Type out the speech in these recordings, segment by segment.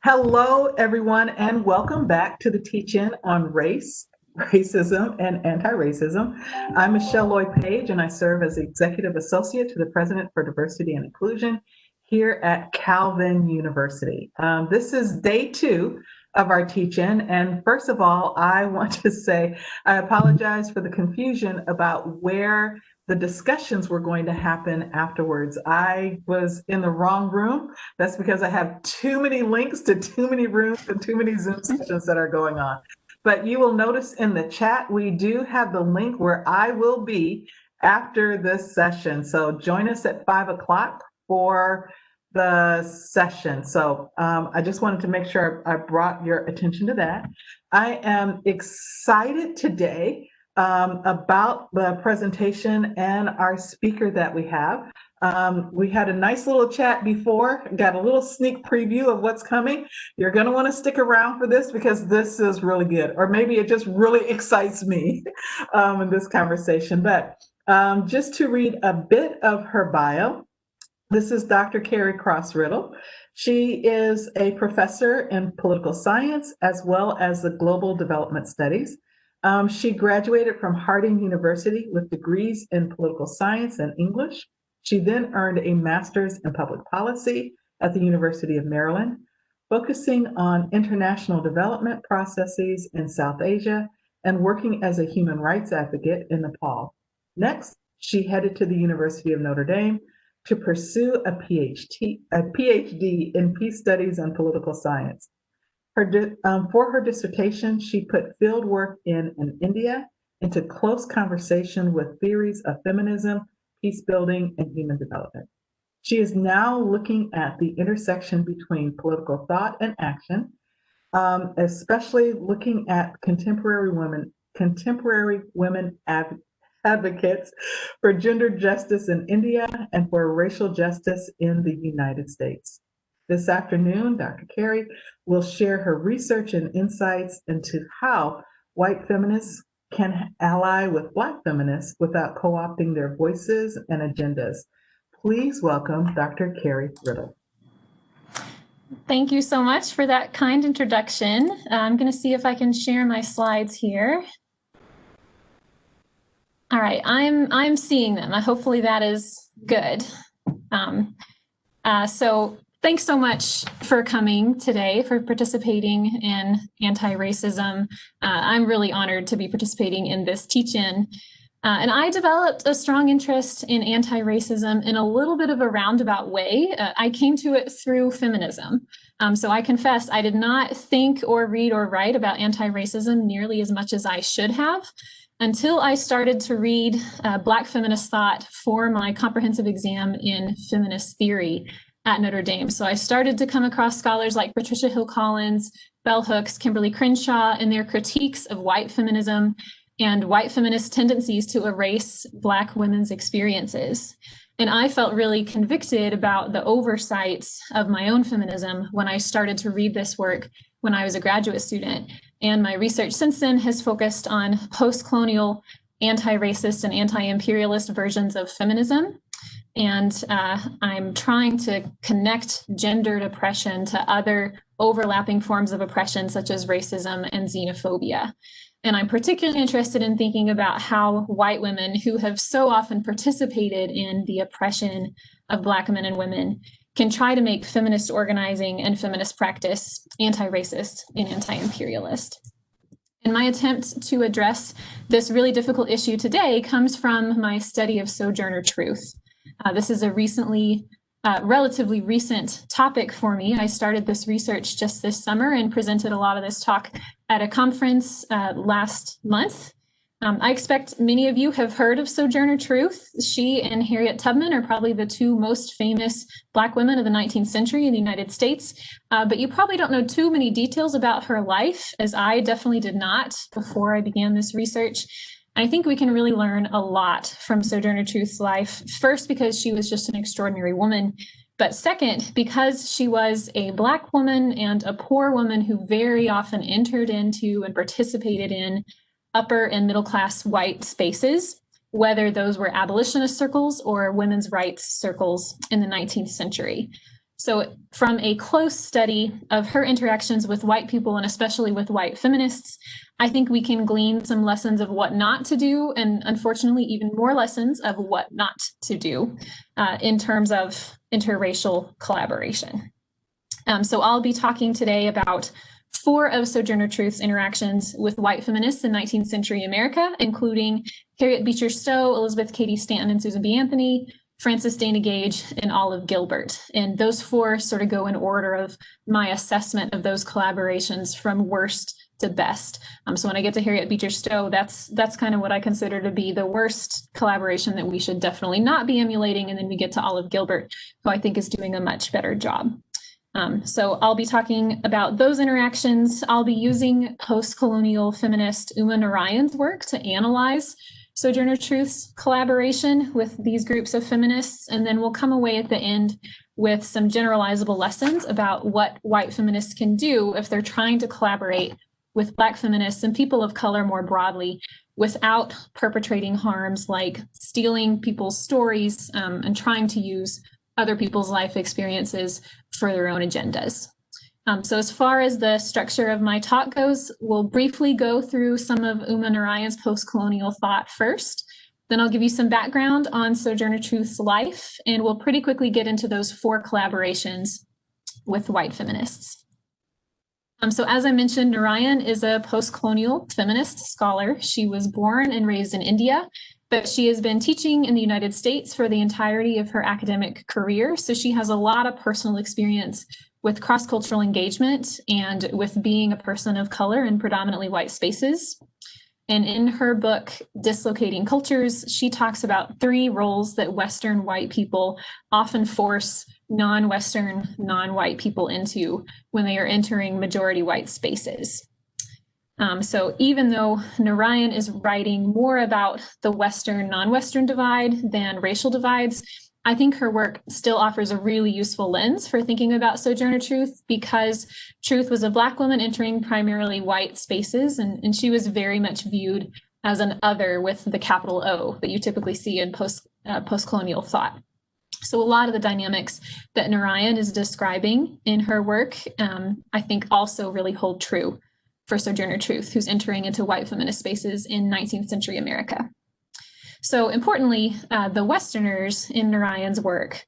Hello, everyone, and welcome back to the teach-in on race, racism, and anti-racism. I'm Michelle Lloyd Page, and I serve as Executive Associate to the President for Diversity and Inclusion here at Calvin University. This is day 2 of our teach-in, and first of all, I want to say I apologize for the confusion about where the discussions were going to happen afterwards. I was in the wrong room. That's because I have too many links to too many rooms and too many Zoom sessions that are going on. But you will notice in the chat, we do have the link where I will be after this session. So join us at 5 o'clock for the session. So I just wanted to make sure I brought your attention to that. I am excited today about the presentation and our speaker that we have. We had a nice little chat before, got a little sneak preview of what's coming. You're going to want to stick around for this because this is really good, or maybe it just really excites me in this conversation. But just to read a bit of her bio, this is Dr. Karie Riddle. She is a professor in political science as well as the global development studies. She graduated from Harding University with degrees in political science and English. She then earned a master's in public policy at the University of Maryland, focusing on international development processes in South Asia and working as a human rights advocate in Nepal. Next, she headed to the University of Notre Dame to pursue a PhD in peace studies and political science. For her dissertation, she put field work in India into close conversation with theories of feminism, peace building, and human development. She is now looking at the intersection between political thought and action, especially looking at contemporary women advocates for gender justice in India and for racial justice in the United States. This afternoon, Dr. Karie will share her research and insights into how white feminists can ally with Black feminists without co-opting their voices and agendas. Please welcome Dr. Karie Riddle. Thank you so much for that kind introduction. I'm going to see if I can share my slides here. All right, I'm seeing them. Hopefully that is good. So thanks so much for coming today, for participating in anti-racism. I'm really honored to be participating in this teach-in. And I developed a strong interest in anti-racism in a little bit of a roundabout way. I came to it through feminism. So I confess I did not think or read or write about anti-racism nearly as much as I should have until I started to read Black feminist thought for my comprehensive exam in feminist theory at Notre Dame. So I started to come across scholars like Patricia Hill Collins, Bell Hooks, Kimberly Crenshaw, and their critiques of white feminism and white feminist tendencies to erase Black women's experiences. And I felt really convicted about the oversights of my own feminism when I started to read this work when I was a graduate student. And my research since then has focused on post-colonial, anti-racist, and anti-imperialist versions of feminism. And I'm trying to connect gendered oppression to other overlapping forms of oppression, such as racism and xenophobia. And I'm particularly interested in thinking about how white women who have so often participated in the oppression of Black men and women can try to make feminist organizing and feminist practice anti-racist and anti-imperialist. And my attempt to address this really difficult issue today comes from my study of Sojourner truth. This is a relatively recent topic for me. I started this research just this summer and presented a lot of this talk at a conference last month. I expect many of you have heard of Sojourner Truth. She and Harriet Tubman are probably the two most famous Black women of the 19th century in the United States, but you probably don't know too many details about her life, as I definitely did not before I began this research. I think we can really learn a lot from Sojourner Truth's life, first because she was just an extraordinary woman, but second, because she was a Black woman and a poor woman who very often entered into and participated in upper and middle class white spaces, whether those were abolitionist circles or women's rights circles in the 19th century. So from a close study of her interactions with white people, and especially with white feminists, I think we can glean some lessons of what not to do, and unfortunately, even more lessons of what not to do in terms of interracial collaboration. So I'll be talking today about 4 of Sojourner Truth's interactions with white feminists in 19th century America, including Harriet Beecher Stowe, Elizabeth Cady Stanton, and Susan B. Anthony, Frances Dana Gage, and Olive Gilbert. And those 4 sort of go in order of my assessment of those collaborations from worst to best. So when I get to Harriet Beecher Stowe, that's kind of what I consider to be the worst collaboration that we should definitely not be emulating. And then we get to Olive Gilbert, who I think is doing a much better job. So I'll be talking about those interactions. I'll be using post-colonial feminist Narayan's work to analyze Sojourner Truth's collaboration with these groups of feminists, and then we'll come away at the end with some generalizable lessons about what white feminists can do if they're trying to collaborate with Black feminists and people of color more broadly without perpetrating harms like stealing people's stories and trying to use other people's life experiences for their own agendas. So as far as the structure of my talk goes, we'll briefly go through some of Narayan's post-colonial thought first. Then I'll give you some background on Sojourner Truth's life, and we'll pretty quickly get into those 4 collaborations with white feminists. So as I mentioned, Narayan is a post-colonial feminist scholar. She was born and raised in India, but she has been teaching in the United States for the entirety of her academic career. So she has a lot of personal experience with cross-cultural engagement and with being a person of color in predominantly white spaces. And in her book, Dislocating Cultures, she talks about 3 roles that Western white people often force non-Western, non-white people into when they are entering majority white spaces. So even though Narayan is writing more about the Western, non-Western divide than racial divides, I think her work still offers a really useful lens for thinking about Sojourner Truth, because Truth was a Black woman entering primarily white spaces, and she was very much viewed as an other with the capital O that you typically see in post-colonial thought. So a lot of the dynamics that Narayan is describing in her work, I think also really hold true for Sojourner Truth, who's entering into white feminist spaces in 19th century America. So importantly, the Westerners in Narayan's work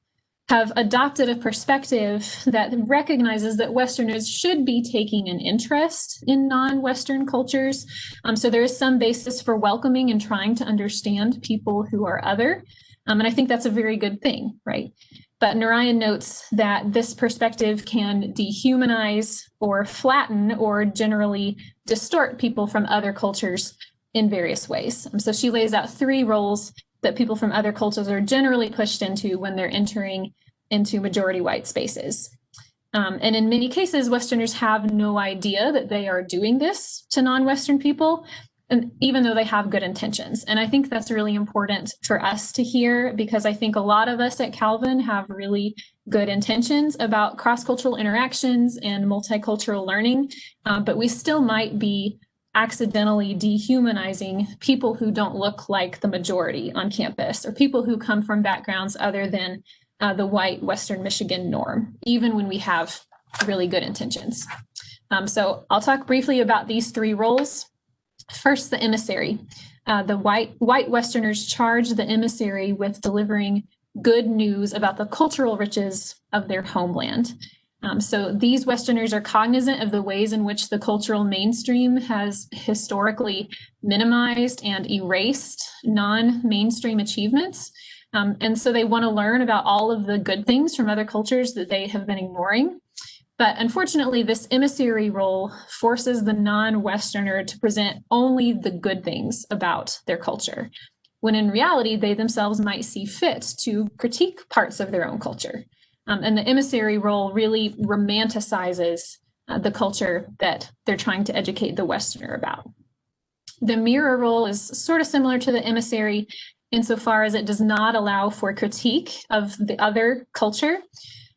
have adopted a perspective that recognizes that Westerners should be taking an interest in non-Western cultures. So there is some basis for welcoming and trying to understand people who are other. And I think that's a very good thing, right? But Narayan notes that this perspective can dehumanize or flatten or generally distort people from other cultures in various ways. So she lays out 3 roles that people from other cultures are generally pushed into when they're entering into majority white spaces. And in many cases, Westerners have no idea that they are doing this to non-Western people, and even though they have good intentions. And I think that's really important for us to hear, because I think a lot of us at Calvin have really good intentions about cross-cultural interactions and multicultural learning, but we still might be accidentally dehumanizing people who don't look like the majority on campus, or people who come from backgrounds other than the white Western Michigan norm, even when we have really good intentions. So I'll talk briefly about these 3 roles. First, the emissary. The white Westerners charge the emissary with delivering good news about the cultural riches of their homeland. So these Westerners are cognizant of the ways in which the cultural mainstream has historically minimized and erased non-mainstream achievements. And so they want to learn about all of the good things from other cultures that they have been ignoring. But unfortunately, this emissary role forces the non-Westerner to present only the good things about their culture, when in reality, they themselves might see fit to critique parts of their own culture. And the emissary role really romanticizes the culture that they're trying to educate the Westerner about. The mirror role is sort of similar to the emissary insofar as it does not allow for critique of the other culture.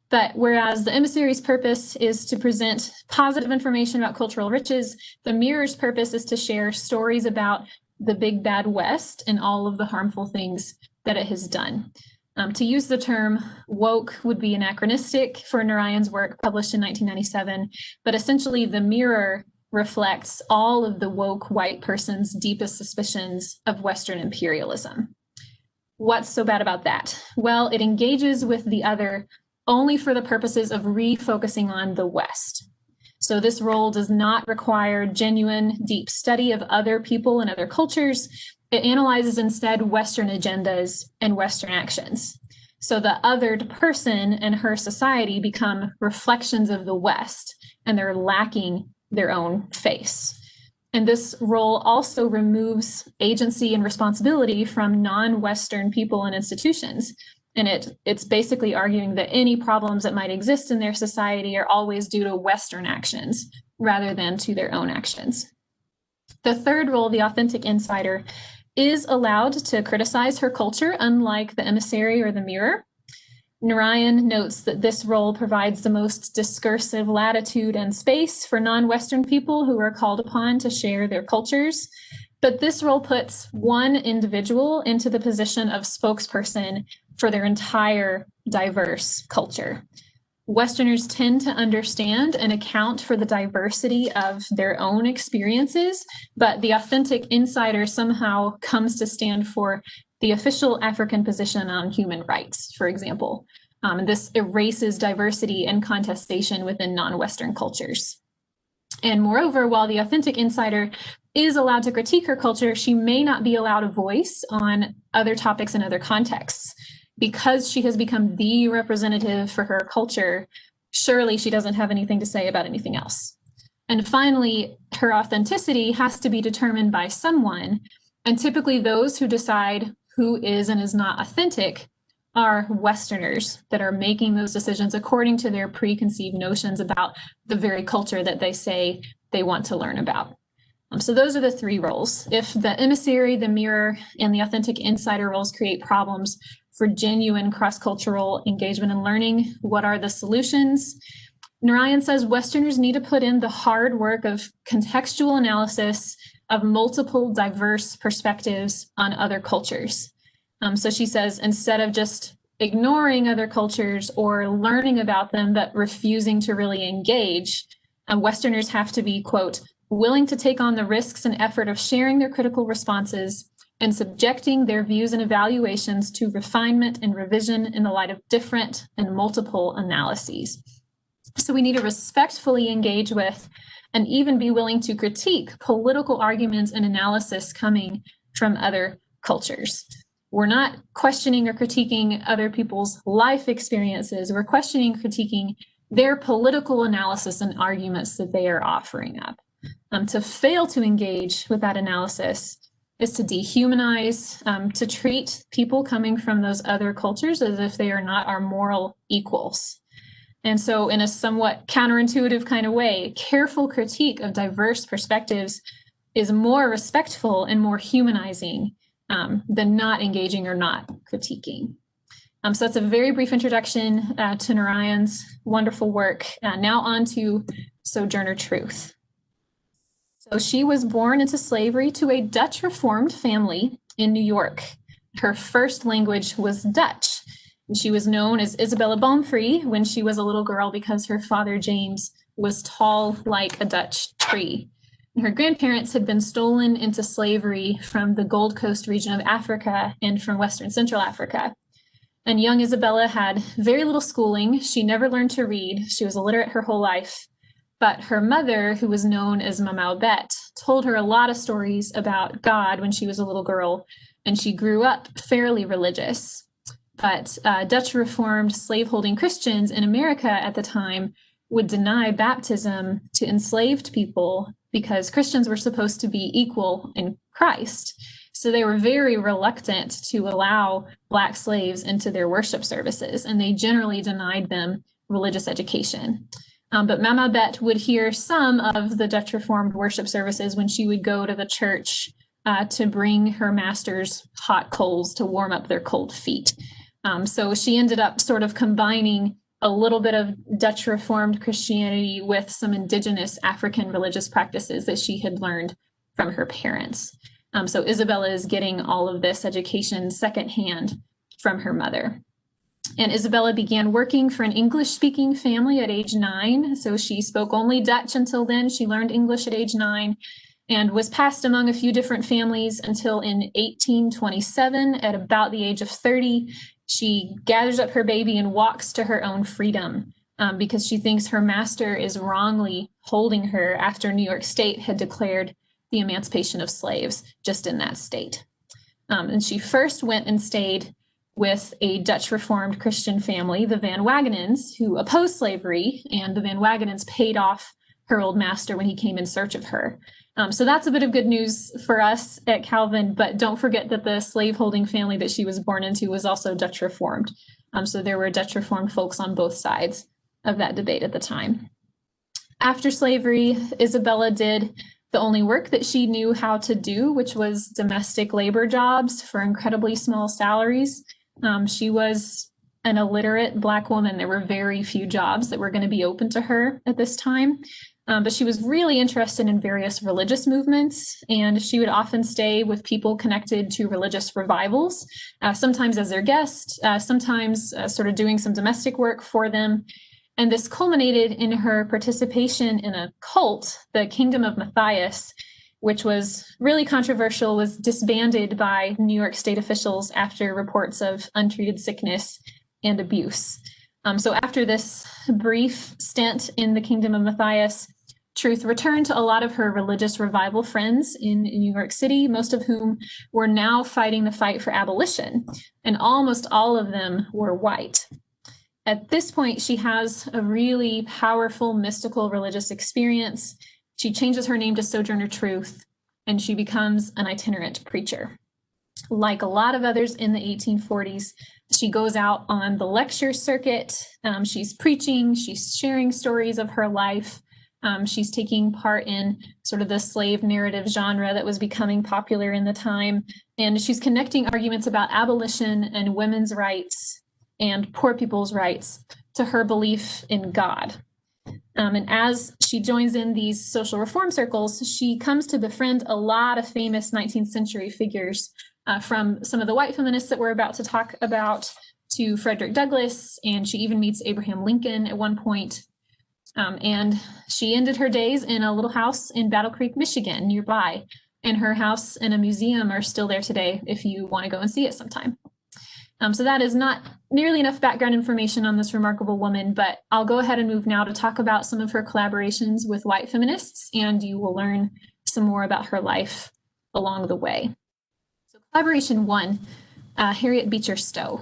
But whereas the emissary's purpose is to present positive information about cultural riches, the mirror's purpose is to share stories about the big bad West and all of the harmful things that it has done. To use the term woke would be anachronistic for Narayan's work published in 1997, but essentially the mirror reflects all of the woke white person's deepest suspicions of Western imperialism. What's so bad about that? Well, it engages with the other only for the purposes of refocusing on the West. So this role does not require genuine, deep study of other people and other cultures. It analyzes instead Western agendas and Western actions. So the othered person and her society become reflections of the West, and they're lacking their own face. And this role also removes agency and responsibility from non-Western people and institutions. And it's basically arguing that any problems that might exist in their society are always due to Western actions rather than to their own actions. The third role, the authentic insider, is allowed to criticize her culture, unlike the emissary or the mirror. Narayan notes that this role provides the most discursive latitude and space for non-Western people who are called upon to share their cultures. But this role puts one individual into the position of spokesperson for their entire diverse culture. Westerners tend to understand and account for the diversity of their own experiences, but the authentic insider somehow comes to stand for the official African position on human rights, for example. This erases diversity and contestation within non-Western cultures. And moreover, while the authentic insider is allowed to critique her culture, she may not be allowed a voice on other topics in other contexts. Because she has become the representative for her culture, surely she doesn't have anything to say about anything else. And finally, her authenticity has to be determined by someone, and typically those who decide who is and is not authentic are Westerners that are making those decisions according to their preconceived notions about the very culture that they say they want to learn about. So those are the three roles. If the emissary, the mirror, and the authentic insider roles create problems for genuine cross-cultural engagement and learning, what are the solutions? Narayan says Westerners need to put in the hard work of contextual analysis of multiple diverse perspectives on other cultures. So she says, instead of just ignoring other cultures or learning about them, but refusing to really engage, Westerners have to be, quote, willing to take on the risks and effort of sharing their critical responses and subjecting their views and evaluations to refinement and revision in the light of different and multiple analyses. So we need to respectfully engage with and even be willing to critique political arguments and analysis coming from other cultures. We're not questioning or critiquing other people's life experiences. We're questioning, critiquing their political analysis and arguments that they are offering up. To fail to engage with that analysis is to dehumanize, to treat people coming from those other cultures as if they are not our moral equals. And so in a somewhat counterintuitive kind of way, careful critique of diverse perspectives is more respectful and more humanizing than not engaging or not critiquing. So that's a very brief introduction to Narayan's wonderful work. Now on to Sojourner Truth. So she was born into slavery to a Dutch Reformed family in New York. Her first language was Dutch. And she was known as Isabella Baumfree when she was a little girl because her father, James, was tall like a Dutch tree. And her grandparents had been stolen into slavery from the Gold Coast region of Africa and from Western Central Africa. And young Isabella had very little schooling. She never learned to read. She was illiterate her whole life. But her mother, who was known as Mama Bet, told her a lot of stories about God when she was a little girl, and she grew up fairly religious. But Dutch Reformed slaveholding Christians in America at the time would deny baptism to enslaved people because Christians were supposed to be equal in Christ. So they were very reluctant to allow Black slaves into their worship services, and they generally denied them religious education. But Mama Bet would hear some of the Dutch Reformed worship services when she would go to the church to bring her masters hot coals to warm up their cold feet. So she ended up sort of combining a little bit of Dutch Reformed Christianity with some indigenous African religious practices that she had learned from her parents. So Isabella is getting all of this education secondhand from her mother. And Isabella began working for an English-speaking family at age 9. So she spoke only Dutch until then. She learned English at age 9 and was passed among a few different families until in 1827, at about the age of 30, she gathers up her baby and walks to her own freedom because she thinks her master is wrongly holding her after New York State had declared the emancipation of slaves just in that state. And she first went and stayed with a Dutch Reformed Christian family, the Van Wagenens, who opposed slavery, and the Van Wagenens paid off her old master when he came in search of her. So that's a bit of good news for us at Calvin, but don't forget that the slaveholding family that she was born into was also Dutch Reformed. So there were Dutch Reformed folks on both sides of that debate at the time. After slavery, Isabella did the only work that she knew how to do, which was domestic labor jobs for incredibly small salaries. She was an illiterate Black woman. There were very few jobs that were going to be open to her at this time. But she was really interested in various religious movements, and she would often stay with people connected to religious revivals, sometimes as their guest, sometimes sort of doing some domestic work for them. And this culminated in her participation in a cult, the Kingdom of Matthias, which was really controversial, was disbanded by New York State officials after reports of untreated sickness and abuse. So after this brief stint in the Kingdom of Matthias, Truth returned to a lot of her religious revival friends in New York City, most of whom were now fighting the fight for abolition, and almost all of them were white. At this point, she has a really powerful mystical religious experience. She changes her name to Sojourner Truth, and she becomes an itinerant preacher. Like a lot of others in the 1840s, she goes out on the lecture circuit. She's preaching, she's sharing stories of her life. She's taking part in sort of the slave narrative genre that was becoming popular in the time. And she's connecting arguments about abolition and women's rights and poor people's rights to her belief in God. And as she joins in these social reform circles, she comes to befriend a lot of famous 19th century figures, from some of the white feminists that we're about to talk about to Frederick Douglass, and she even meets Abraham Lincoln at one point. And she ended her days in a little house in Battle Creek, Michigan, nearby. And her house and a museum are still there today if you want to go and see it sometime. So that is not nearly enough background information on this remarkable woman, but I'll go ahead and move now to talk about some of her collaborations with white feminists, and you will learn some more about her life along the way. So collaboration 1, Harriet Beecher Stowe.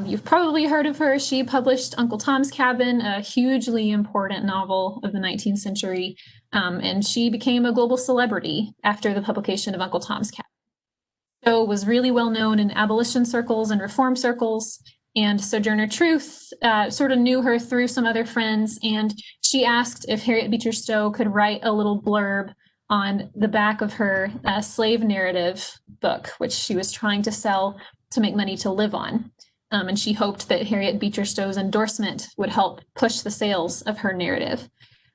You've probably heard of her. She published Uncle Tom's Cabin, a hugely important novel of the 19th century, and she became a global celebrity after the publication of Uncle Tom's Cabin. Stowe was really well known in abolition circles and reform circles, and Sojourner Truth sort of knew her through some other friends, and she asked if Harriet Beecher Stowe could write a little blurb on the back of her slave narrative book, which she was trying to sell to make money to live on. And she hoped that Harriet Beecher Stowe's endorsement would help push the sales of her narrative.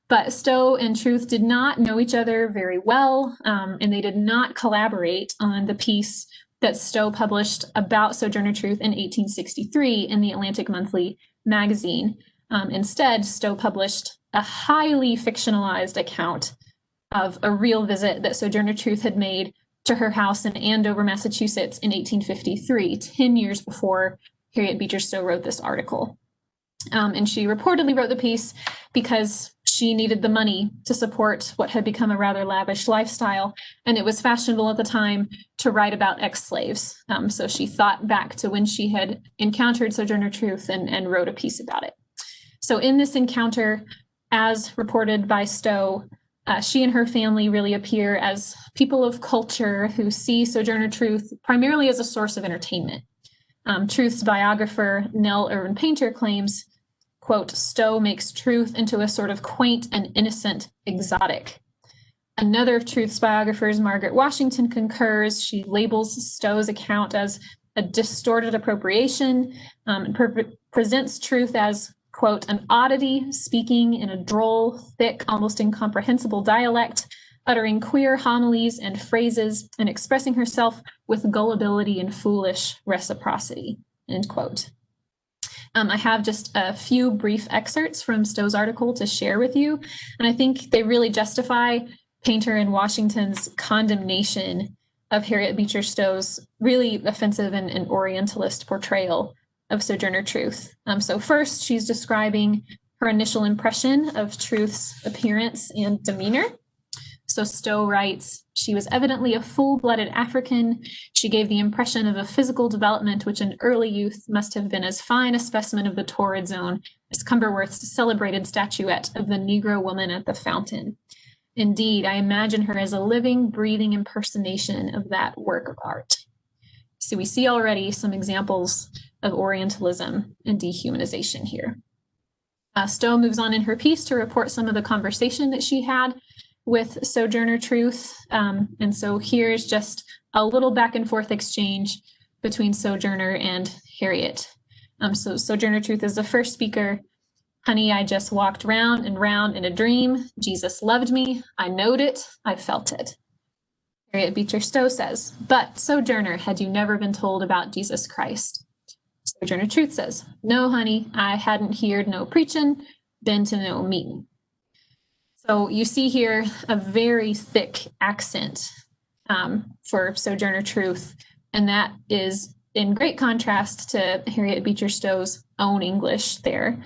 But Stowe and Truth did not know each other very well, and they did not collaborate on the piece that Stowe published about Sojourner Truth in 1863 in the Atlantic Monthly magazine. Instead, Stowe published a highly fictionalized account of a real visit that Sojourner Truth had made to her house in Andover, Massachusetts in 1853, 10 years before Harriet Beecher Stowe wrote this article. And she reportedly wrote the piece because she needed the money to support what had become a rather lavish lifestyle, and it was fashionable at the time to write about ex-slaves. So she thought back to when she had encountered Sojourner Truth and wrote a piece about it. So in this encounter, as reported by Stowe, she and her family really appear as people of culture who see Sojourner Truth primarily as a source of entertainment. Truth's biographer, Nell Irvin Painter, claims, quote, Stowe makes Truth into a sort of quaint and innocent exotic. Another of Truth's biographers, Margaret Washington, concurs. She labels Stowe's account as a distorted appropriation and presents Truth as, quote, an oddity speaking in a droll, thick, almost incomprehensible dialect, uttering queer homilies and phrases and expressing herself with gullibility and foolish reciprocity, end quote. I have just a few brief excerpts from Stowe's article to share with you, and I think they really justify Painter and Washington's condemnation of Harriet Beecher Stowe's really offensive and Orientalist portrayal of Sojourner Truth. So first, she's describing her initial impression of Truth's appearance and demeanor. So Stowe writes, she was evidently a full-blooded African. She gave the impression of a physical development which in early youth must have been as fine a specimen of the torrid zone as Cumberworth's celebrated statuette of the Negro woman at the fountain. Indeed, I imagine her as a living, breathing impersonation of that work of art. So we see already some examples of Orientalism and dehumanization here. Stowe moves on in her piece to report some of the conversation that she had with Sojourner Truth. And so here's just a little back and forth exchange between Sojourner and Harriet. So Sojourner Truth is the first speaker. Honey, I just walked round and round in a dream. Jesus loved me. I knowed it. I felt it. Harriet Beecher Stowe says, but Sojourner, had you never been told about Jesus Christ? Sojourner Truth says, no, honey, I hadn't heard no preaching, been to no meeting. So you see here a very thick accent for Sojourner Truth, and that is in great contrast to Harriet Beecher Stowe's own English there.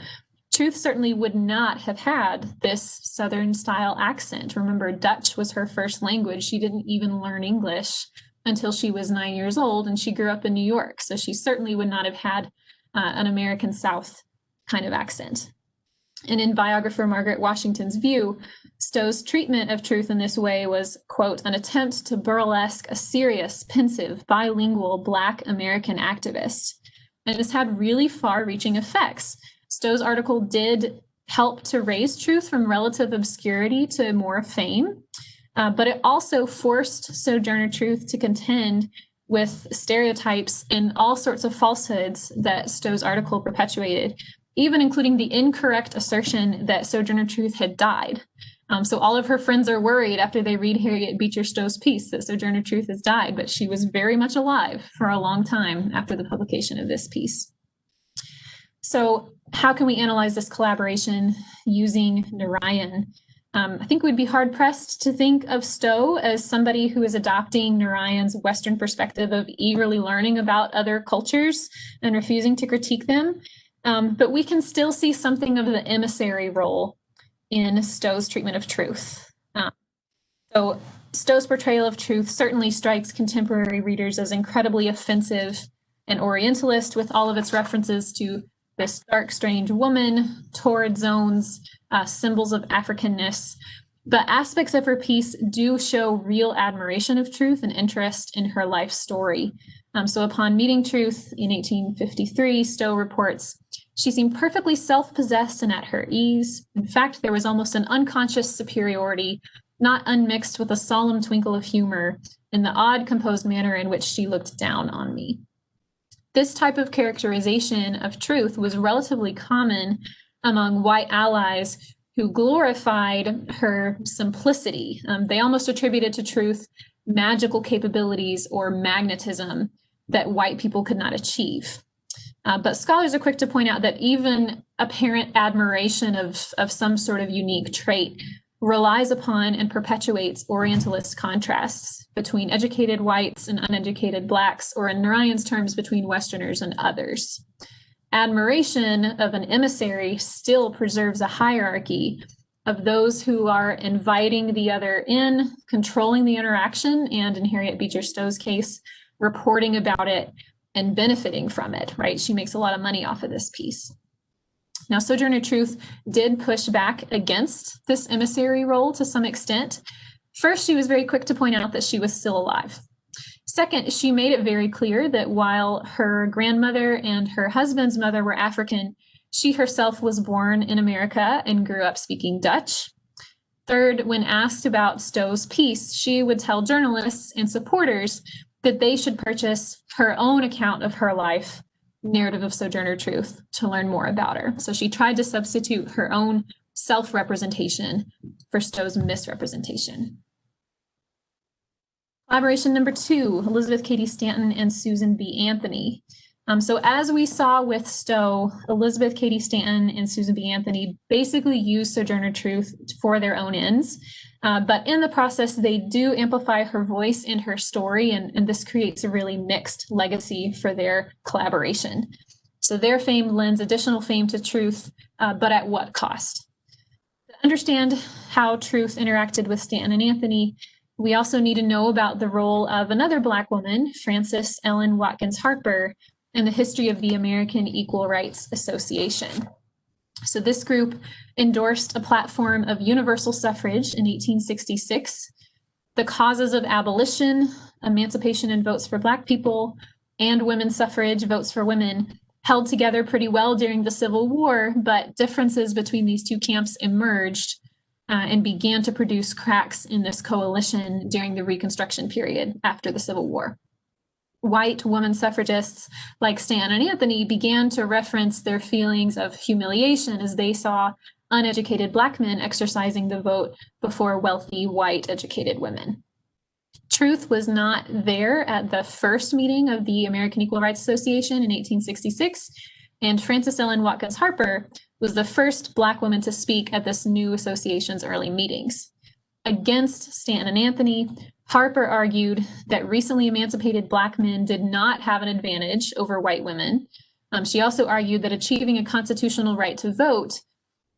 Truth certainly would not have had this Southern-style accent. Remember, Dutch was her first language. She didn't even learn English until she was 9 years old, and she grew up in New York, so she certainly would not have had an American South kind of accent. And in biographer Margaret Washington's view, Stowe's treatment of Truth in this way was, quote, an attempt to burlesque a serious, pensive, bilingual Black American activist. And this had really far-reaching effects. Stowe's article did help to raise Truth from relative obscurity to more fame, but it also forced Sojourner Truth to contend with stereotypes and all sorts of falsehoods that Stowe's article perpetuated, even including the incorrect assertion that Sojourner Truth had died. So all of her friends are worried after they read Harriet Beecher Stowe's piece that Sojourner Truth has died, but she was very much alive for a long time after the publication of this piece. So how can we analyze this collaboration using Narayan? I think we'd be hard-pressed to think of Stowe as somebody who is adopting Narayan's Western perspective of eagerly learning about other cultures and refusing to critique them. But we can still see something of the emissary role in Stowe's treatment of Truth. So Stowe's portrayal of Truth certainly strikes contemporary readers as incredibly offensive and Orientalist, with all of its references to this dark, strange woman, torrid zones, symbols of Africanness. But aspects of her piece do show real admiration of Truth and interest in her life story. So upon meeting Truth in 1853, Stowe reports, she seemed perfectly self-possessed and at her ease. In fact, there was almost an unconscious superiority, not unmixed with a solemn twinkle of humor, in the odd, composed manner in which she looked down on me. This type of characterization of Truth was relatively common among white allies who glorified her simplicity. They almost attributed to Truth magical capabilities or magnetism that white people could not achieve. But scholars are quick to point out that even apparent admiration of some sort of unique trait relies upon and perpetuates Orientalist contrasts between educated whites and uneducated Blacks, or in Narayan's terms, between Westerners and others. Admiration of an emissary still preserves a hierarchy of those who are inviting the other in, controlling the interaction, and in Harriet Beecher Stowe's case, reporting about it and benefiting from it, right? She makes a lot of money off of this piece. Now, Sojourner Truth did push back against this emissary role to some extent. First, she was very quick to point out that she was still alive. Second, she made it very clear that while her grandmother and her husband's mother were African, she herself was born in America and grew up speaking Dutch. Third, when asked about Stowe's piece, she would tell journalists and supporters that they should purchase her own account of her life, Narrative of Sojourner Truth, to learn more about her. So she tried to substitute her own self-representation for Stowe's misrepresentation. Collaboration number 2, Elizabeth Cady Stanton and Susan B. Anthony. So as we saw with Stowe, Elizabeth Cady Stanton and Susan B. Anthony basically use Sojourner Truth for their own ends. But in the process, they do amplify her voice and her story, and this creates a really mixed legacy for their collaboration. So their fame lends additional fame to Truth, but at what cost? To understand how Truth interacted with Stanton and Anthony, we also need to know about the role of another Black woman, Frances Ellen Watkins Harper, in the history of the American Equal Rights Association. So this group endorsed a platform of universal suffrage in 1866, the causes of abolition, emancipation and votes for Black people, and women's suffrage, votes for women, held together pretty well during the Civil War, but differences between these two camps emerged and began to produce cracks in this coalition during the Reconstruction period after the Civil War. White women suffragists like Stanton and Anthony began to reference their feelings of humiliation as they saw uneducated Black men exercising the vote before wealthy, white, educated women. Truth was not there at the first meeting of the American Equal Rights Association in 1866, and Frances Ellen Watkins Harper was the first Black woman to speak at this new association's early meetings. Against Stanton and Anthony, Harper argued that recently emancipated Black men did not have an advantage over white women. She also argued that achieving a constitutional right to vote,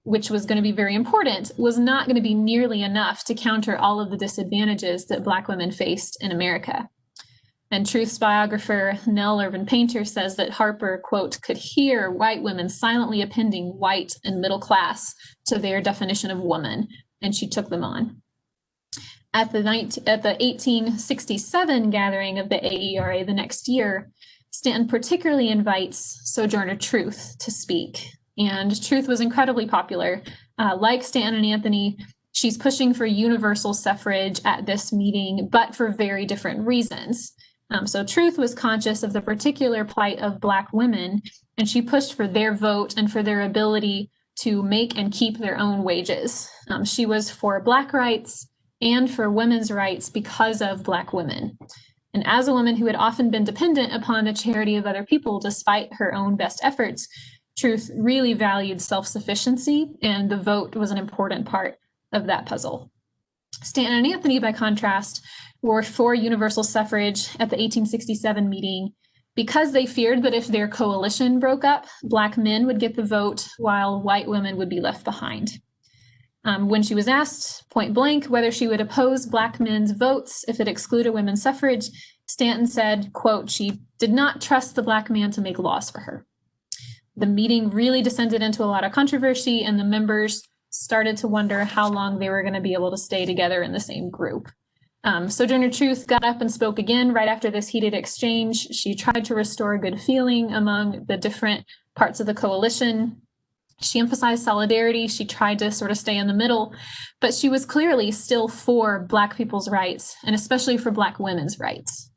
which was going to be very important, was not going to be nearly enough to counter all of the disadvantages that Black women faced in America. And Truth's biographer, Nell Irvin Painter, says that Harper, quote, could hear white women silently appending white and middle class to their definition of woman, and she took them on. At the 1867 gathering of the AERA the next year, Stanton particularly invites Sojourner Truth to speak. And Truth was incredibly popular. Like Stanton and Anthony, she's pushing for universal suffrage at this meeting, but for very different reasons. So Truth was conscious of the particular plight of Black women, and she pushed for their vote and for their ability to make and keep their own wages. She was for Black rights and for women's rights because of Black women. And as a woman who had often been dependent upon the charity of other people despite her own best efforts, Truth really valued self-sufficiency, and the vote was an important part of that puzzle. Stanton and Anthony, by contrast, were for universal suffrage at the 1867 meeting because they feared that if their coalition broke up, Black men would get the vote while white women would be left behind. When she was asked point blank whether she would oppose Black men's votes if it excluded women's suffrage, Stanton said, quote, she did not trust the Black man to make laws for her. The meeting really descended into a lot of controversy, and the members started to wonder how long they were going to be able to stay together in the same group. Sojourner Truth got up and spoke again right after this heated exchange. She tried to restore good feeling among the different parts of the coalition. She emphasized solidarity. She tried to sort of stay in the middle, but she was clearly still for Black people's rights, and especially for Black women's rights.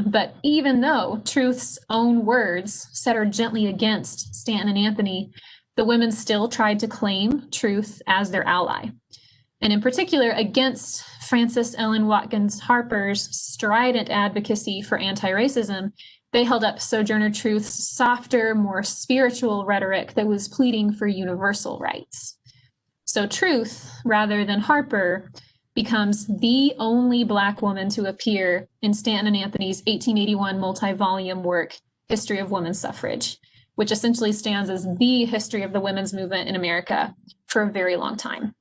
But even though Truth's own words set her gently against Stanton and Anthony, the women still tried to claim Truth as their ally. And in particular, against Frances Ellen Watkins Harper's strident advocacy for anti-racism, they held up Sojourner Truth's softer, more spiritual rhetoric that was pleading for universal rights. So Truth, rather than Harper, becomes the only Black woman to appear in Stanton and Anthony's 1881 multi-volume work, History of Women's Suffrage, which essentially stands as the history of the women's movement in America for a very long time.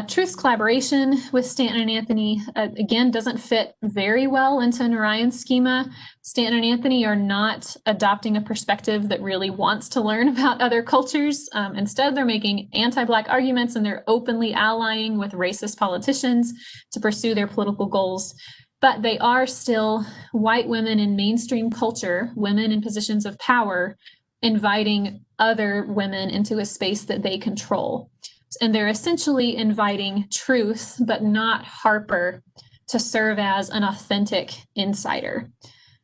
Truth's collaboration with Stanton and Anthony, again, doesn't fit very well into Narayan's schema. Stanton and Anthony are not adopting a perspective that really wants to learn about other cultures. Instead, they're making anti-Black arguments, and they're openly allying with racist politicians to pursue their political goals. But they are still white women in mainstream culture, women in positions of power, inviting other women into a space that they control. And they're essentially inviting Truth, but not Harper, to serve as an authentic insider.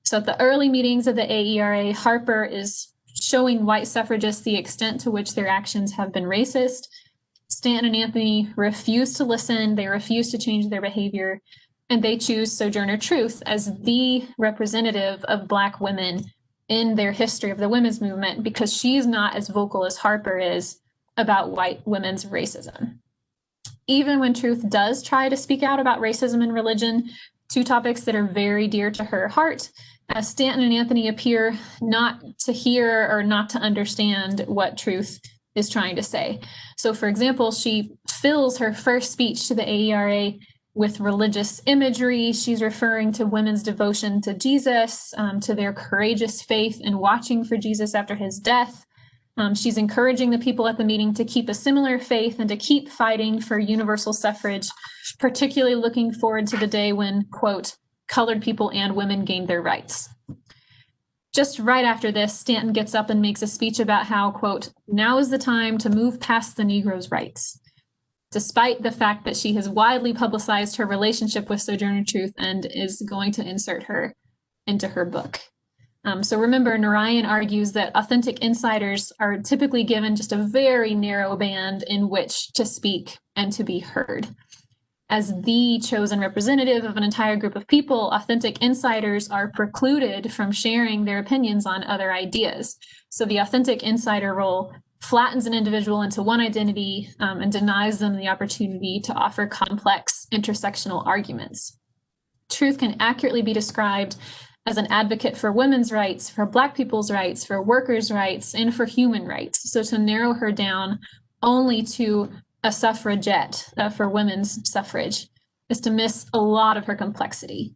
So at the early meetings of the AERA, Harper is showing white suffragists the extent to which their actions have been racist. Stanton and Anthony refuse to listen. They refuse to change their behavior. and they choose Sojourner Truth as the representative of Black women in their history of the women's movement, because she's not as vocal as Harper is about white women's racism. Even when Truth does try to speak out about racism and religion, two topics that are very dear to her heart, Stanton and Anthony appear not to hear or not to understand what Truth is trying to say. So, for example, she fills her first speech to the AERA with religious imagery. She's referring to women's devotion to Jesus, to their courageous faith in watching for Jesus after his death. She's encouraging the people at the meeting to keep a similar faith and to keep fighting for universal suffrage, particularly looking forward to the day when, quote, colored people and women gained their rights. Just right after this, Stanton gets up and makes a speech about how, quote, now is the time to move past the Negro's rights, despite the fact that she has widely publicized her relationship with Sojourner Truth and is going to insert her into her book. So remember, Narayan argues that authentic insiders are typically given just a very narrow band in which to speak and to be heard. As the chosen representative of an entire group of people, authentic insiders are precluded from sharing their opinions on other ideas. So the authentic insider role flattens an individual into one identity and denies them the opportunity to offer complex intersectional arguments. Truth can accurately be described as an advocate for women's rights, for Black people's rights, for workers' rights, and for human rights. So to narrow her down only to a suffragette for women's suffrage is to miss a lot of her complexity.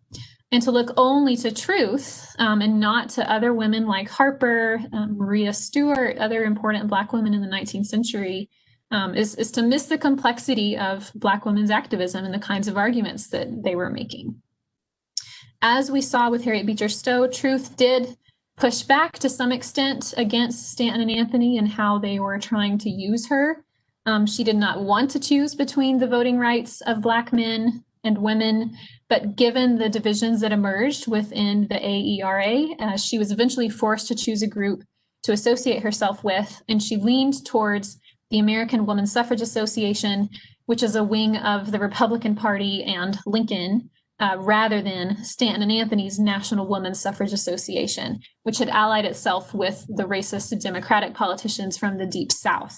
And to look only to Truth and not to other women like Harper, Maria Stewart, other important Black women in the 19th century is to miss the complexity of Black women's activism and the kinds of arguments that they were making. As we saw with Harriet Beecher Stowe, Truth did push back to some extent against Stanton and Anthony and how they were trying to use her. She did not want to choose between the voting rights of Black men and women, but given the divisions that emerged within the AERA, she was eventually forced to choose a group to associate herself with, and she leaned towards the American Women's Suffrage Association, which is a wing of the Republican Party and Lincoln, rather than Stanton and Anthony's National Women's Suffrage Association, which had allied itself with the racist Democratic politicians from the Deep South.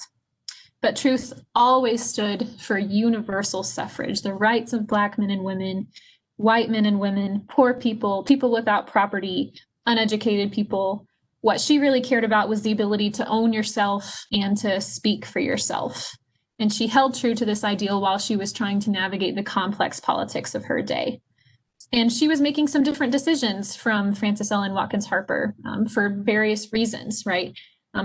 But Truth always stood for universal suffrage, the rights of Black men and women, white men and women, poor people, people without property, uneducated people. What she really cared about was the ability to own yourself and to speak for yourself. And she held true to this ideal while she was trying to navigate the complex politics of her day. And she was making some different decisions from Frances Ellen Watkins Harper for various reasons, right?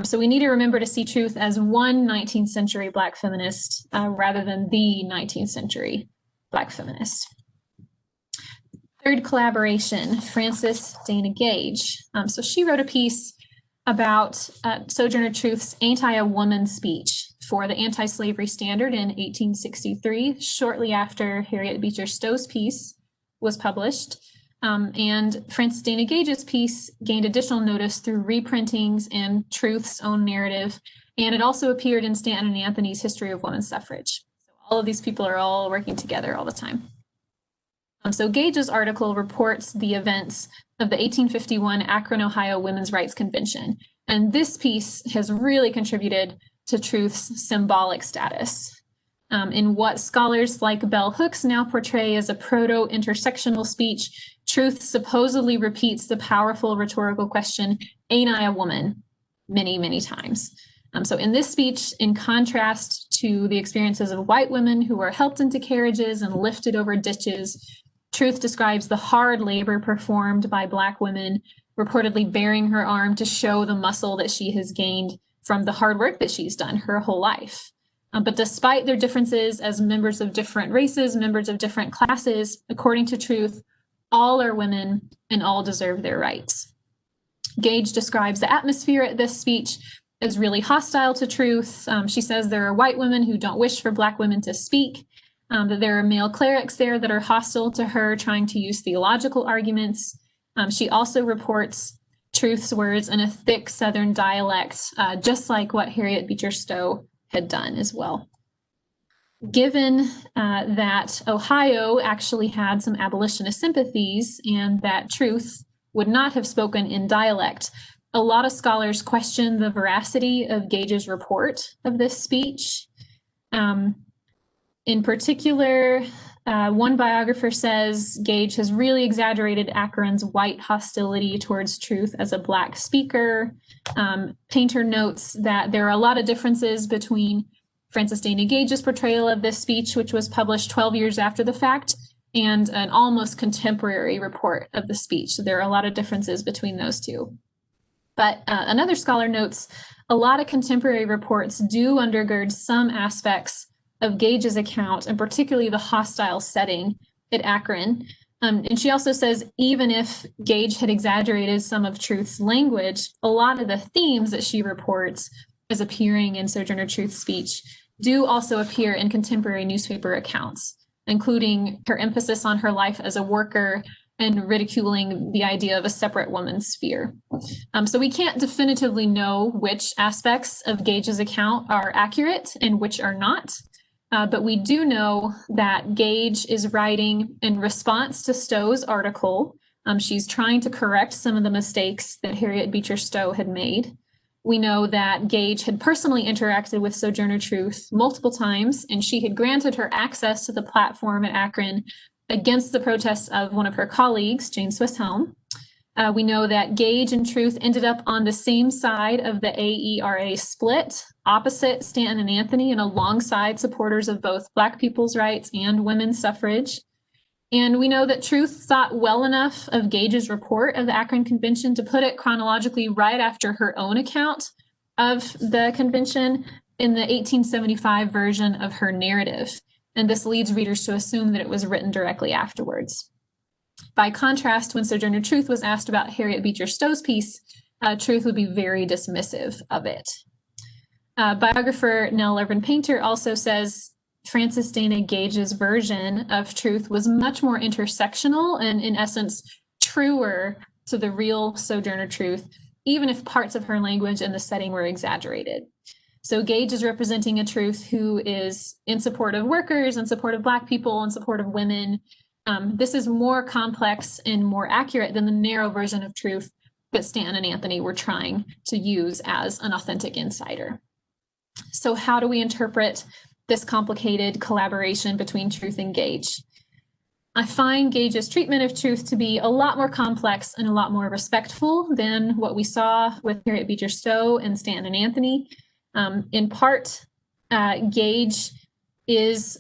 So we need to remember to see Truth as one 19th century Black feminist rather than the 19th century Black feminist. Third collaboration, Frances Dana Gage. So she wrote a piece about Sojourner Truth's Anti-a-Woman speech for the Anti-Slavery Standard in 1863, shortly after Harriet Beecher Stowe's piece was published. And Frances Dana Gage's piece gained additional notice through reprintings and Truth's own narrative, and it also appeared in Stanton and Anthony's History of Women's Suffrage. So all of these people are all working together all the time. So Gage's article reports the events of the 1851 Akron, Ohio Women's Rights Convention, and this piece has really contributed to Truth's symbolic status. In what scholars like Bell Hooks now portray as a proto-intersectional speech, Truth supposedly repeats the powerful rhetorical question, "Ain't I a woman?" many, many times. So in this speech, in contrast to the experiences of white women who were helped into carriages and lifted over ditches, Truth describes the hard labor performed by Black women, reportedly bearing her arm to show the muscle that she has gained from the hard work that she's done her whole life. But despite their differences as members of different races, members of different classes, according to Truth, all are women and all deserve their rights. Gage describes the atmosphere at this speech as really hostile to Truth. She says there are white women who don't wish for Black women to speak, that there are male clerics there that are hostile to her, trying to use theological arguments. She also reports Truth's words in a thick Southern dialect, just like what Harriet Beecher Stowe had done as well. given that Ohio actually had some abolitionist sympathies and that Truth would not have spoken in dialect, a lot of scholars question the veracity of Gage's report of this speech. In particular, one biographer says Gage has really exaggerated Akron's white hostility towards Truth as a Black speaker. Painter notes that there are a lot of differences between Frances Dana Gage's portrayal of this speech, which was published 12 years after the fact, and an almost contemporary report of the speech. So there are a lot of differences between those two. But another scholar notes a lot of contemporary reports do undergird some aspects of Gage's account, and particularly the hostile setting at Akron. And she also says, even if Gage had exaggerated some of Truth's language, a lot of the themes that she reports as appearing in Sojourner Truth's speech do also appear in contemporary newspaper accounts, including her emphasis on her life as a worker and ridiculing the idea of a separate woman's sphere. So we can't definitively know which aspects of Gage's account are accurate and which are not. But we do know that Gage is writing in response to Stowe's article. She's trying to correct some of the mistakes that Harriet Beecher Stowe had made. We know that Gage had personally interacted with Sojourner Truth multiple times, and she had granted her access to the platform at Akron against the protests of one of her colleagues, Jane Swisshelm. We know that Gage and Truth ended up on the same side of the AERA split, opposite Stanton and Anthony, and alongside supporters of both Black people's rights and women's suffrage. And we know that Truth thought well enough of Gage's report of the Akron Convention to put it chronologically right after her own account of the convention in the 1875 version of her narrative. And this leads readers to assume that it was written directly afterwards. By contrast, when Sojourner Truth was asked about Harriet Beecher Stowe's piece, Truth would be very dismissive of it. Biographer Nell Irvin Painter also says Frances Dana Gage's version of Truth was much more intersectional and, in essence, truer to the real Sojourner Truth, even if parts of her language and the setting were exaggerated. So Gage is representing a Truth who is in support of workers, in support of Black people, in support of women. This is more complex and more accurate than the narrow version of Truth that Stanton and Anthony were trying to use as an authentic insider. So how do we interpret this complicated collaboration between Truth and Gage? I find Gage's treatment of Truth to be a lot more complex and a lot more respectful than what we saw with Harriet Beecher Stowe and Stanton and Anthony. In part, Gage is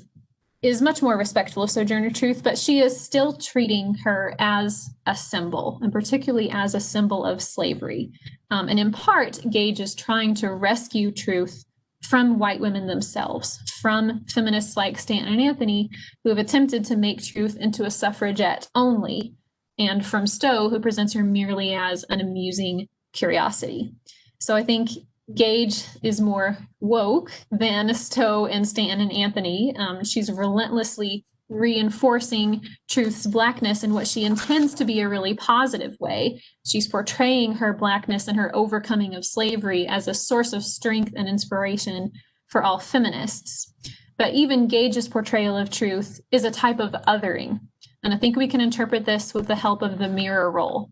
much more respectful of Sojourner Truth, but she is still treating her as a symbol, and particularly as a symbol of slavery. And in part, Gage is trying to rescue Truth from white women themselves, from feminists like Stanton and Anthony, who have attempted to make Truth into a suffragette only, and from Stowe, who presents her merely as an amusing curiosity. So I think Gage is more woke than Stowe and Stanton and Anthony. She's relentlessly reinforcing Truth's Blackness in what she intends to be a really positive way. She's portraying her Blackness and her overcoming of slavery as a source of strength and inspiration for all feminists. But even Gage's portrayal of Truth is a type of othering. And I think we can interpret this with the help of the mirror role.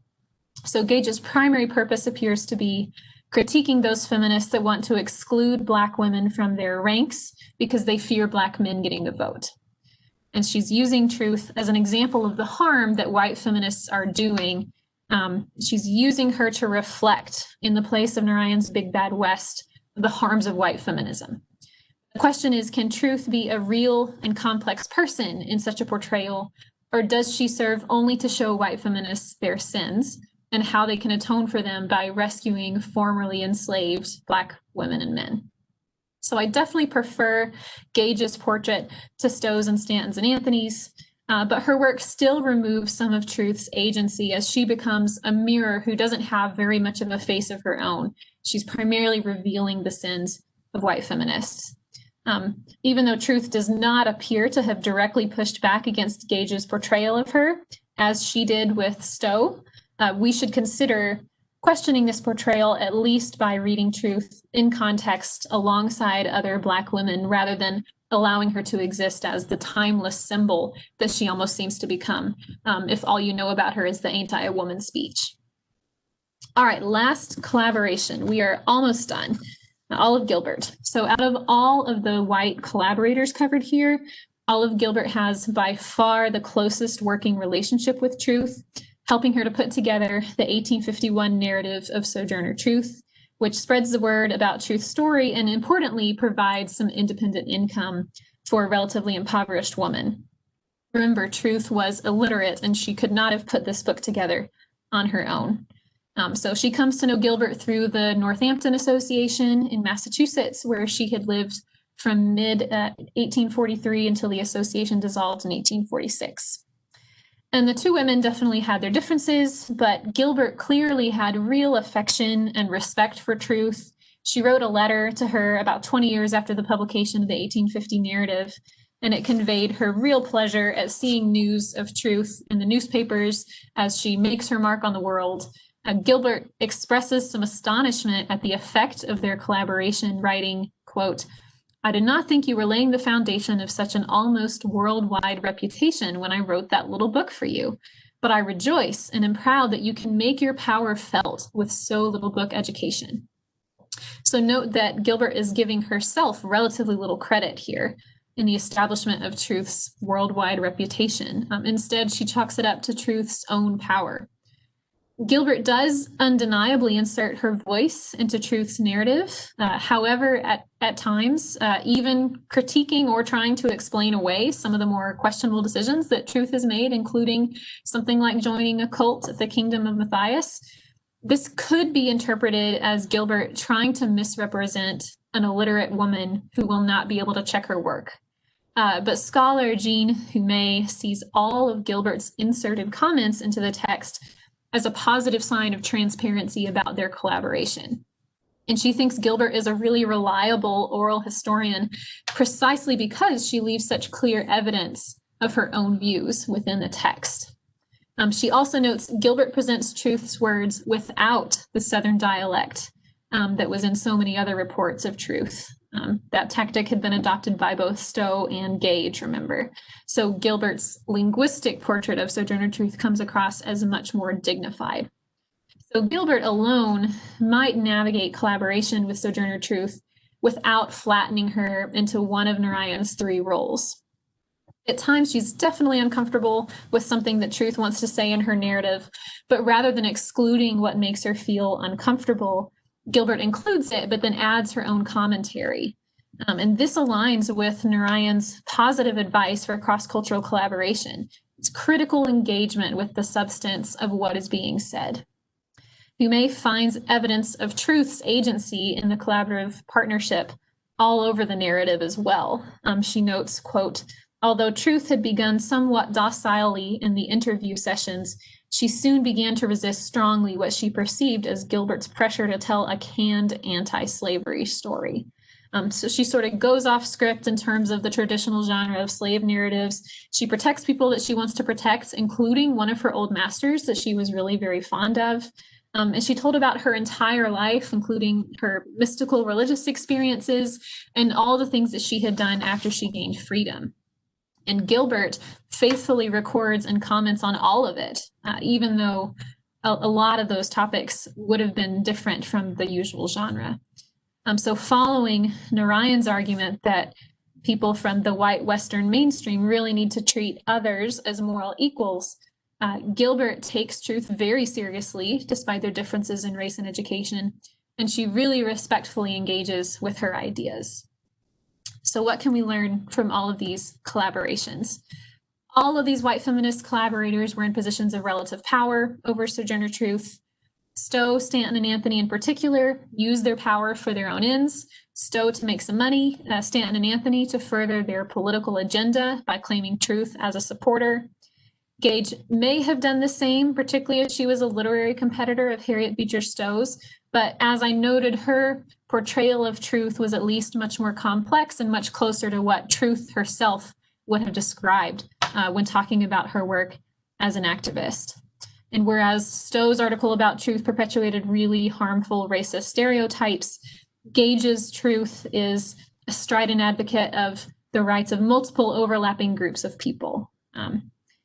So Gage's primary purpose appears to be critiquing those feminists that want to exclude Black women from their ranks because they fear Black men getting the vote. And she's using Truth as an example of the harm that white feminists are doing. She's using her to reflect, in the place of Narayan's Big Bad West, the harms of white feminism. The question is, can Truth be a real and complex person in such a portrayal, or does she serve only to show white feminists their sins and how they can atone for them by rescuing formerly enslaved Black women and men? So I definitely prefer Gage's portrait to Stowe's and Stanton's and Anthony's, but her work still removes some of Truth's agency as she becomes a mirror who doesn't have very much of a face of her own. She's primarily revealing the sins of white feminists. Even though Truth does not appear to have directly pushed back against Gage's portrayal of her, as she did with Stowe, we should consider questioning this portrayal at least by reading Truth in context alongside other Black women rather than allowing her to exist as the timeless symbol that she almost seems to become, if all you know about her is the "ain't I a woman" speech. All right, last collaboration. We are almost done. Olive Gilbert. So out of all of the white collaborators covered here, Olive Gilbert has by far the closest working relationship with Truth, helping her to put together the 1851 narrative of Sojourner Truth, which spreads the word about Truth's story and importantly provides some independent income for a relatively impoverished woman. Remember, Truth was illiterate and she could not have put this book together on her own. So she comes to know Gilbert through the Northampton Association in Massachusetts, where she had lived from mid-1843 until the association dissolved in 1846. And the two women definitely had their differences, but Gilbert clearly had real affection and respect for Truth. She wrote a letter to her about 20 years after the publication of the 1850 narrative, and it conveyed her real pleasure at seeing news of Truth in the newspapers as she makes her mark on the world. Gilbert expresses some astonishment at the effect of their collaboration, writing, quote, "I did not think you were laying the foundation of such an almost worldwide reputation when I wrote that little book for you. But I rejoice and am proud that you can make your power felt with so little book education." So note that Gilbert is giving herself relatively little credit here in the establishment of Truth's worldwide reputation. Instead, she chalks it up to Truth's own power. Gilbert does undeniably insert her voice into Truth's narrative. However, at times, even critiquing or trying to explain away some of the more questionable decisions that Truth has made, including something like joining a cult at the Kingdom of Matthias. This could be interpreted as Gilbert trying to misrepresent an illiterate woman who will not be able to check her work. But scholar Jean Humay sees all of Gilbert's inserted comments into the text as a positive sign of transparency about their collaboration. And she thinks Gilbert is a really reliable oral historian precisely because she leaves such clear evidence of her own views within the text. She also notes Gilbert presents Truth's words without the Southern dialect that was in so many other reports of Truth. That tactic had been adopted by both Stowe and Gage, remember. So Gilbert's linguistic portrait of Sojourner Truth comes across as much more dignified. So Gilbert alone might navigate collaboration with Sojourner Truth without flattening her into one of Narayan's three roles. At times, she's definitely uncomfortable with something that Truth wants to say in her narrative, but rather than excluding what makes her feel uncomfortable, Gilbert includes it, but then adds her own commentary. And this aligns with Narayan's positive advice for cross-cultural collaboration. It's critical engagement with the substance of what is being said. Humay finds evidence of Truth's agency in the collaborative partnership all over the narrative as well. She notes, quote, "Although Truth had begun somewhat docilely in the interview sessions, she soon began to resist strongly what she perceived as Gilbert's pressure to tell a canned anti-slavery story." So she sort of goes off script in terms of the traditional genre of slave narratives. She protects people that she wants to protect, including one of her old masters that she was really very fond of. And she told about her entire life, including her mystical religious experiences and all the things that she had done after she gained freedom. And Gilbert faithfully records and comments on all of it, even though a lot of those topics would have been different from the usual genre. So following Narayan's argument that people from the white Western mainstream really need to treat others as moral equals, Gilbert takes Truth very seriously, despite their differences in race and education, and she really respectfully engages with her ideas. So what can we learn from all of these collaborations? All of these white feminist collaborators were in positions of relative power over Sojourner Truth. Stowe, Stanton, and Anthony in particular used their power for their own ends. Stowe to make some money, Stanton and Anthony to further their political agenda by claiming Truth as a supporter. Gage may have done the same, particularly as she was a literary competitor of Harriet Beecher Stowe's, but as I noted, her portrayal of Truth was at least much more complex and much closer to what Truth herself would have described when talking about her work as an activist. And whereas Stowe's article about Truth perpetuated really harmful racist stereotypes, Gage's Truth is a strident advocate of the rights of multiple overlapping groups of people.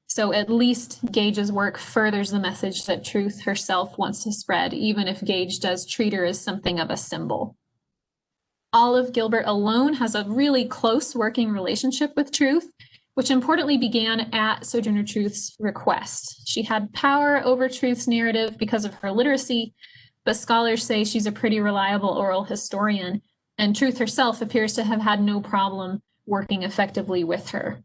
So at least Gage's work furthers the message that Truth herself wants to spread, even if Gage does treat her as something of a symbol. Olive Gilbert alone has a really close working relationship with Truth, which importantly began at Sojourner Truth's request. She had power over Truth's narrative because of her literacy, but scholars say she's a pretty reliable oral historian, and Truth herself appears to have had no problem working effectively with her.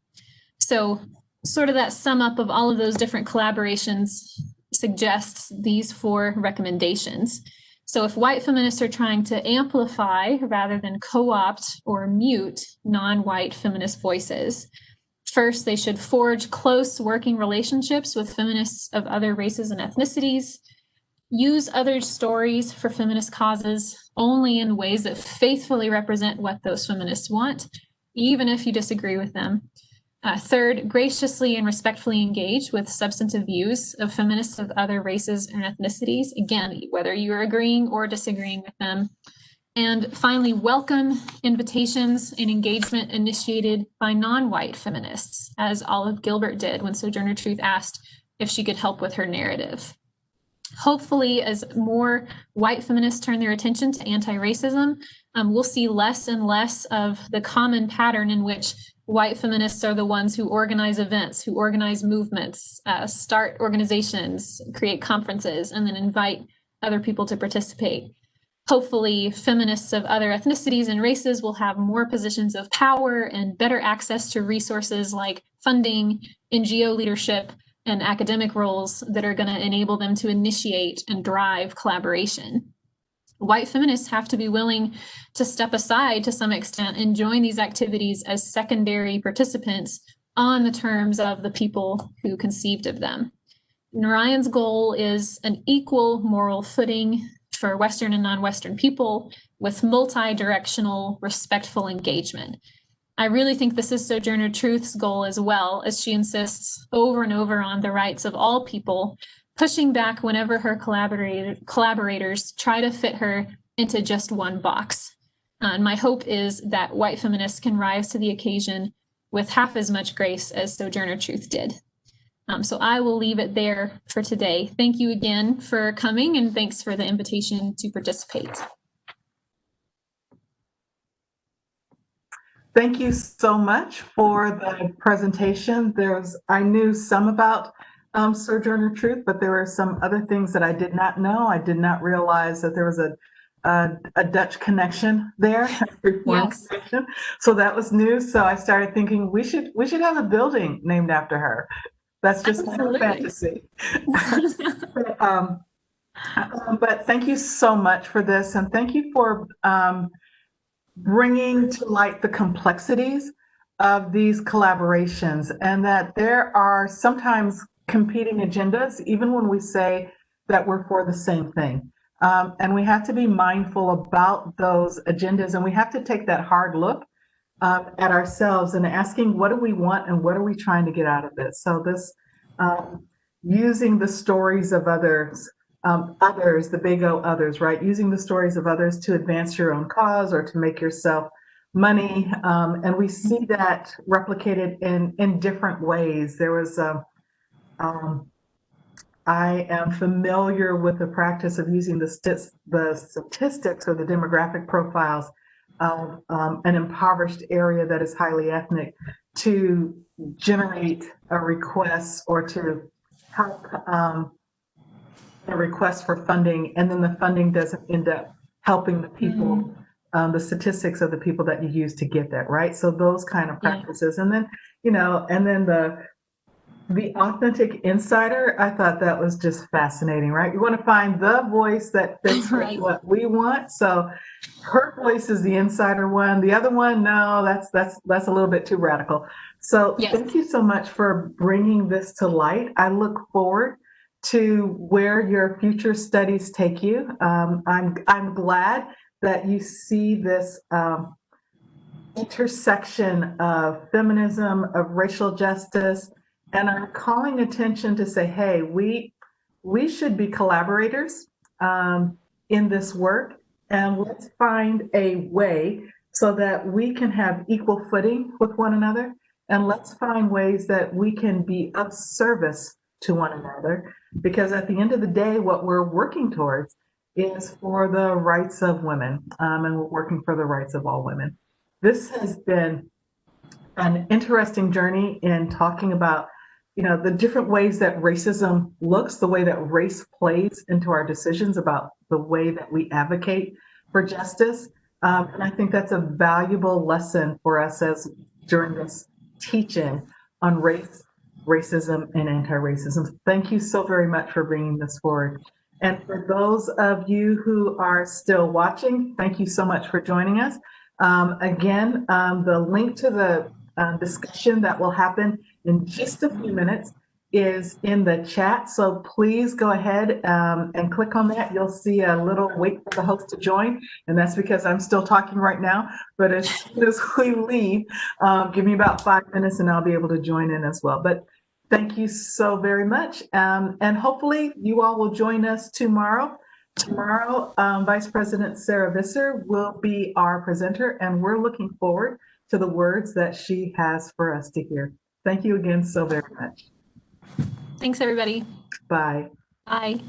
So sort of that sum up of all of those different collaborations suggests these 4 recommendations. So if white feminists are trying to amplify rather than co-opt or mute non-white feminist voices, first, they should forge close working relationships with feminists of other races and ethnicities, use others' stories for feminist causes only in ways that faithfully represent what those feminists want, even if you disagree with them. Third, graciously and respectfully engage with substantive views of feminists of other races and ethnicities, again, whether you're agreeing or disagreeing with them. And finally, welcome invitations and engagement initiated by non-white feminists, as Olive Gilbert did when Sojourner Truth asked if she could help with her narrative. Hopefully, as more white feminists turn their attention to anti-racism, we'll see less and less of the common pattern in which white feminists are the ones who organize events, who organize movements, start organizations, create conferences, and then invite other people to participate. Hopefully, feminists of other ethnicities and races will have more positions of power and better access to resources like funding, NGO leadership, and academic roles that are going to enable them to initiate and drive collaboration. White feminists have to be willing to step aside to some extent and join these activities as secondary participants on the terms of the people who conceived of them. Narayan's goal is an equal moral footing for Western and non-Western people with multi-directional, respectful engagement. I really think this is Sojourner Truth's goal as well, as she insists over and over on the rights of all people, pushing back whenever her collaborators try to fit her into just one box. And my hope is that white feminists can rise to the occasion with half as much grace as Sojourner Truth did. So I will leave it there for today. Thank you again for coming, and thanks for the invitation to participate. Thank you so much for the presentation. I knew some about Sojourner Truth, but there were some other things that I did not know. I did not realize that there was a Dutch connection there. Yes. Connection. So that was new. So I started thinking we should have a building named after her. That's just my fantasy. But thank you so much for this, and thank you for bringing to light the complexities of these collaborations, and that there are sometimes competing agendas, even when we say that we're for the same thing. And we have to be mindful about those agendas, and we have to take that hard look at ourselves and asking, what do we want and what are we trying to get out of it? So this using the stories of others, the big O others, right? Using the stories of others to advance your own cause or to make yourself money. And we see that replicated in different ways. There was, I am familiar with the practice of using the statistics or the demographic profiles of an impoverished area that is highly ethnic to generate a request or to help a request for funding, and then the funding doesn't end up helping the people, the statistics of the people that you use to get that, right? So those kind of practices. And then, and then the authentic insider, I thought that was just fascinating, right? We want to find the voice that fits what we want. So her voice is the insider one. The other one, no, that's a little bit too radical. So thank you so much for bringing this to light. I look forward to where your future studies take you. I'm glad that you see this intersection of feminism, of racial justice, and are calling attention to say, hey, we should be collaborators in this work, and let's find a way so that we can have equal footing with one another. And let's find ways that we can be of service to one another, because at the end of the day, what we're working towards is for the rights of women, and we're working for the rights of all women. This has been an interesting journey in talking about, the different ways that racism looks, the way that race plays into our decisions about the way that we advocate for justice. And I think that's a valuable lesson for us as during this teaching on race, racism, and anti-racism. Thank you so very much for bringing this forward. And for those of you who are still watching, thank you so much for joining us. Again, the link to the discussion that will happen in just a few minutes is in the chat. So please go ahead and click on that. You'll see a little wait for the host to join. And that's because I'm still talking right now. But as soon as we leave, give me about 5 minutes and I'll be able to join in as well. But thank you so very much. And hopefully you all will join us tomorrow. Tomorrow, Vice President Sarah Visser will be our presenter, and we're looking forward to the words that she has for us to hear. Thank you again so very much. Thanks, everybody. Bye. Bye.